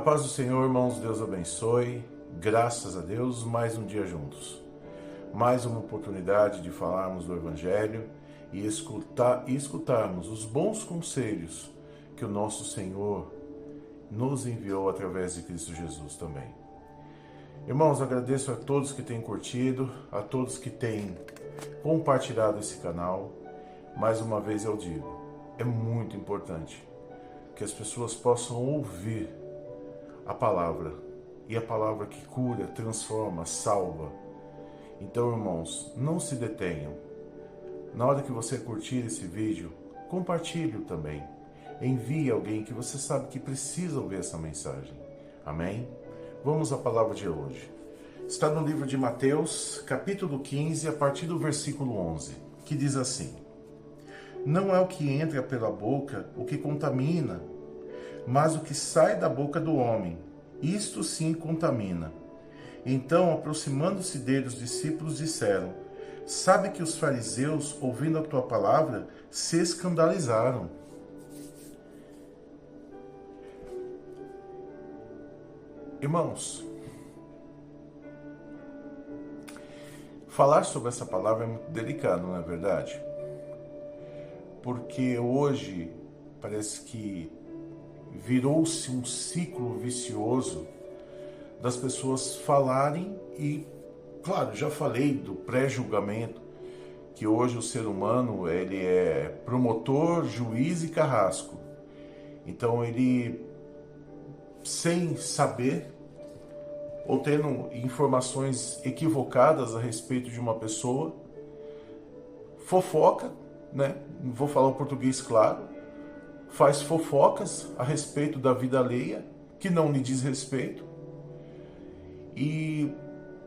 A paz do Senhor, irmãos, Deus abençoe. Graças a Deus, mais um dia juntos. Mais uma oportunidade de falarmos do Evangelho e escutarmos os bons conselhos que o nosso Senhor nos enviou através de Cristo Jesus também. Irmãos, agradeço a todos que têm curtido, a todos que têm compartilhado esse canal. Mais uma vez eu digo, é muito importante que as pessoas possam ouvir a palavra, e a palavra que cura, transforma, salva. Então, irmãos, não se detenham. Na hora que você curtir esse vídeo, compartilhe também. Envie alguém que você sabe que precisa ouvir essa mensagem. Amém? Vamos à palavra de hoje. Está no livro de Mateus, capítulo 15, a partir do versículo 11, que diz assim: Não é o que entra pela boca o que contamina, mas o que sai da boca do homem, isto sim contamina. Então, aproximando-se dele, os discípulos disseram: Sabe que os fariseus, ouvindo a tua palavra, se escandalizaram. Irmãos, falar sobre essa palavra é muito delicado, não é verdade? Porque hoje parece que virou-se um ciclo vicioso das pessoas falarem e, claro, já falei do pré-julgamento, que hoje o ser humano ele é promotor, juiz e carrasco. Então ele, sem saber ou tendo informações equivocadas a respeito de uma pessoa, fofoca, né? Não vou falar o português claro, faz fofocas a respeito da vida alheia, que não lhe diz respeito. E,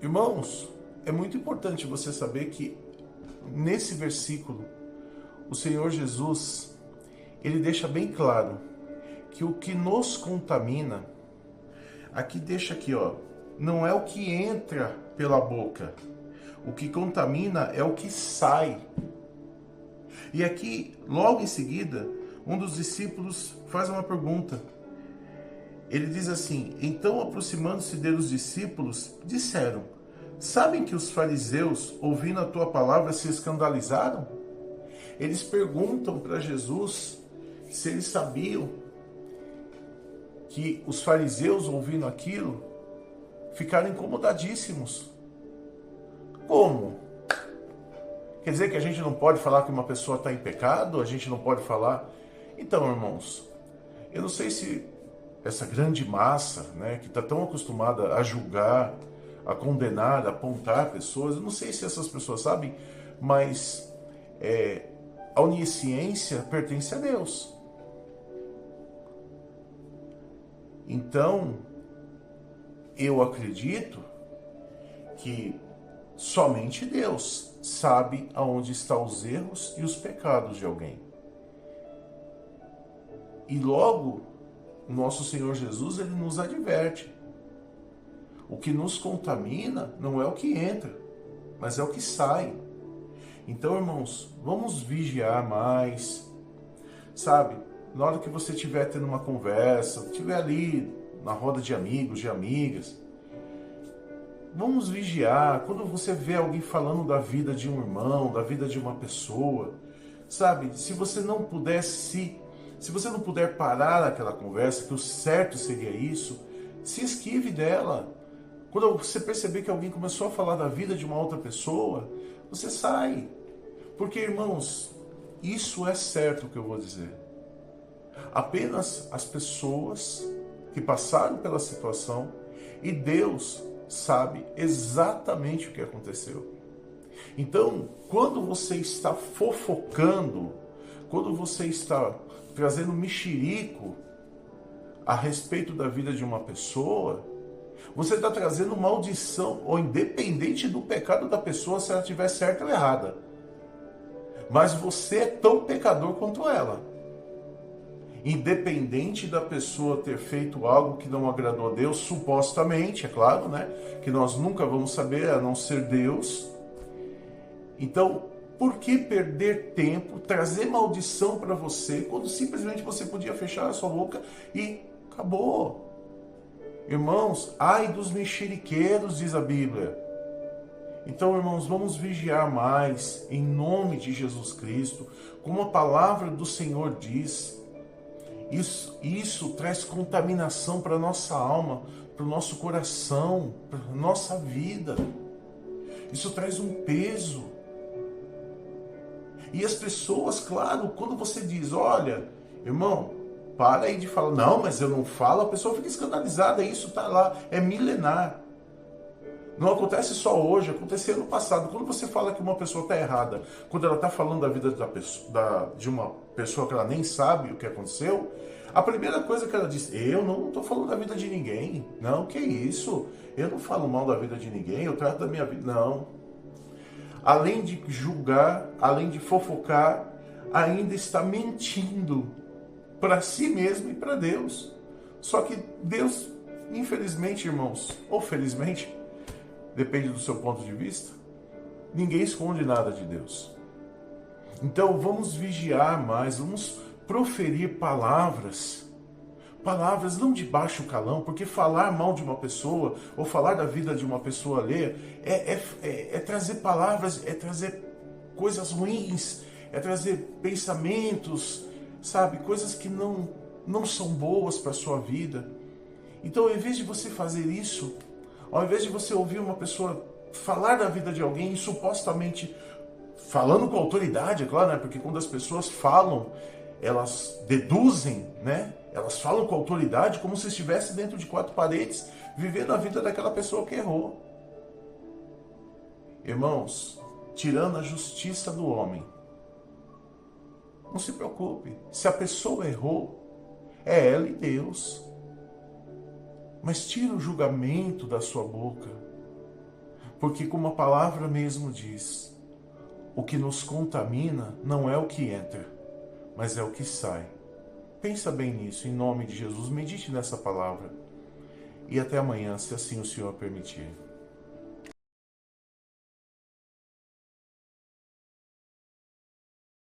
irmãos, é muito importante você saber que nesse versículo, o Senhor Jesus, ele deixa bem claro que o que nos contamina, aqui deixa aqui, ó, não é o que entra pela boca. O que contamina é o que sai. E aqui, logo em seguida, um dos discípulos faz uma pergunta. Ele diz assim: Então, aproximando-se dele os discípulos, disseram: Sabem que os fariseus, ouvindo a tua palavra, se escandalizaram? Eles perguntam para Jesus se eles sabiam que os fariseus, ouvindo aquilo, ficaram incomodadíssimos. Como? Quer dizer que a gente não pode falar que uma pessoa está em pecado? A gente não pode falar? Então, irmãos, eu não sei se essa grande massa, né, que está tão acostumada a julgar, a condenar, a apontar pessoas, eu não sei se essas pessoas sabem, mas a onisciência pertence a Deus. Então, eu acredito que somente Deus sabe aonde estão os erros e os pecados de alguém. E logo, o nosso Senhor Jesus, ele nos adverte. O que nos contamina não é o que entra, mas é o que sai. Então, irmãos, vamos vigiar mais. Sabe, na hora que você estiver tendo uma conversa, estiver ali na roda de amigos, de amigas, vamos vigiar. Quando você vê alguém falando da vida de um irmão, da vida de uma pessoa, sabe, se você não puder parar aquela conversa, que o certo seria isso, se esquive dela. Quando você perceber que alguém começou a falar da vida de uma outra pessoa, você sai. Porque, irmãos, isso é certo o que eu vou dizer. Apenas as pessoas que passaram pela situação e Deus sabe exatamente o que aconteceu. Então, quando você está fofocando, quando você está trazendo mexerico a respeito da vida de uma pessoa, você está trazendo maldição, ou independente do pecado da pessoa, se ela estiver certa ou errada. Mas você é tão pecador quanto ela. Independente da pessoa ter feito algo que não agradou a Deus, supostamente, é claro, né? Que nós nunca vamos saber, a não ser Deus. Então, por que perder tempo, trazer maldição para você, quando simplesmente você podia fechar a sua boca e acabou? Irmãos, ai dos mexeriqueiros, diz a Bíblia. Então, irmãos, vamos vigiar mais, em nome de Jesus Cristo, como a palavra do Senhor diz. Isso traz contaminação para a nossa alma, para o nosso coração, para a nossa vida. Isso traz um peso. E as pessoas, claro, quando você diz, olha, irmão, para aí de falar, não, mas eu não falo, a pessoa fica escandalizada, isso está lá, é milenar. Não acontece só hoje, aconteceu no passado. Quando você fala que uma pessoa está errada, quando ela está falando da vida de uma pessoa que ela nem sabe o que aconteceu, a primeira coisa que ela diz, eu não estou falando da vida de ninguém. Não, que isso? Eu não falo mal da vida de ninguém, eu trato da minha vida. Não. Além de julgar, além de fofocar, ainda está mentindo para si mesmo e para Deus. Só que Deus, infelizmente, irmãos, ou felizmente, depende do seu ponto de vista, ninguém esconde nada de Deus. Então vamos vigiar mais, vamos proferir palavras não de baixo calão, porque falar mal de uma pessoa ou falar da vida de uma pessoa alheia é trazer palavras, é trazer coisas ruins, é trazer pensamentos, sabe, coisas que não são boas para a sua vida. Então, ao invés de você fazer isso, ao invés de você ouvir uma pessoa falar da vida de alguém, supostamente falando com autoridade, é claro, né? Porque quando as pessoas falam, elas deduzem, né? Elas falam com autoridade como se estivesse dentro de quatro paredes, vivendo a vida daquela pessoa que errou. Irmãos, tirando a justiça do homem, não se preocupe. Se a pessoa errou, é ela e Deus. Mas tira o julgamento da sua boca, porque como a palavra mesmo diz, o que nos contamina não é o que entra, mas é o que sai. Pensa bem nisso, em nome de Jesus, medite nessa palavra. E até amanhã, se assim o Senhor permitir.